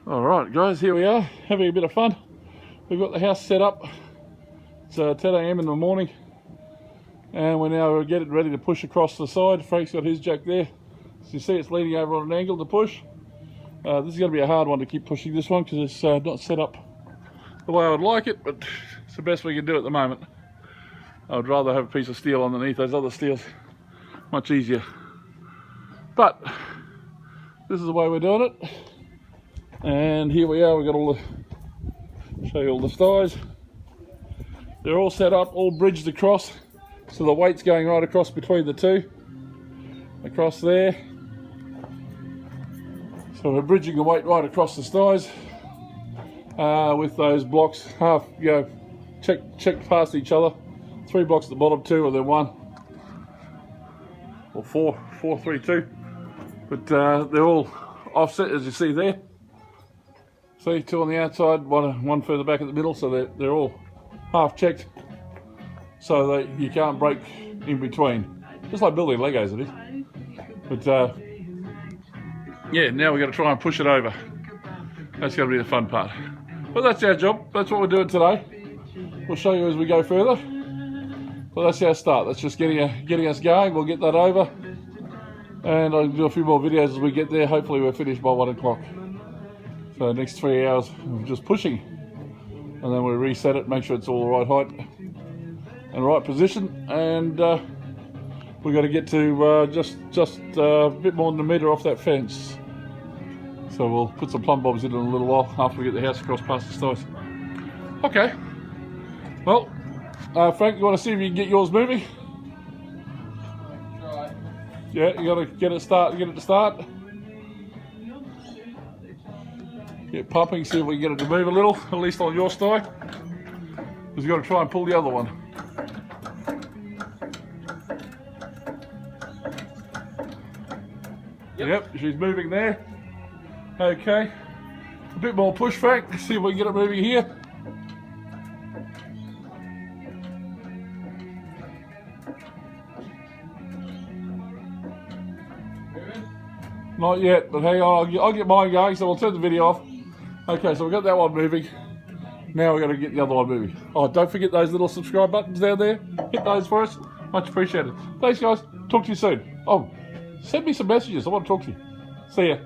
Alright guys, here we are, having a bit of fun. We've got the house set up. It's 10 AM in the morning. And we're now getting ready to push across the side. Frank's got his jack there. So you see it's leaning over on an angle to push. This is going to be a hard one to keep pushing this one because it's not set up the way I would like it, but it's the best we can do at the moment. I would rather have a piece of steel underneath those other steels. Much easier. But this is the way we're doing it. And here we are, we've got all the, show you all the styes. They're all set up, all bridged across, so the weight's going right across between the two, across there. So we're bridging the weight right across the styes with those blocks half, checked past each other. 3 blocks at the bottom, 2 and then 1, or 4, 3, 2. But they're all offset as you see there. See, 2 on the outside, one further back in the middle, so they're all half checked, so that you can't break in between. Just like building Legos it is. But yeah, now we've got to try and push it over. That's going to be the fun part. But that's our job, that's what we're doing today. We'll show you as we go further. But that's our start, that's just getting us going. We'll get that over. And I'll do a few more videos as we get there. Hopefully we're finished by 1 o'clock. So the next 3 hours of just pushing, and then we reset it, make sure it's all the right height and right position, and we've got to get to just a bit more than a metre off that fence. So we'll put some plumb bobs in a little while after we get the house across past the styes. Okay, well, Frank, you want to see if you can get yours moving? Try. Yeah, you got to get it to start. Get pumping, see if we can get it to move a little, at least on your sty. Because you've got to try and pull the other one. Yep, she's moving there. Okay. A bit more push, Frank. See if we can get it moving here. Not yet, but hang on, I'll get mine going, so we'll turn the video off. Okay, so we've got that one moving. Now we've got to get the other one moving. Oh, don't forget those little subscribe buttons down there. Hit those for us. Much appreciated. Thanks, guys. Talk to you soon. Oh, send me some messages. I want to talk to you. See ya.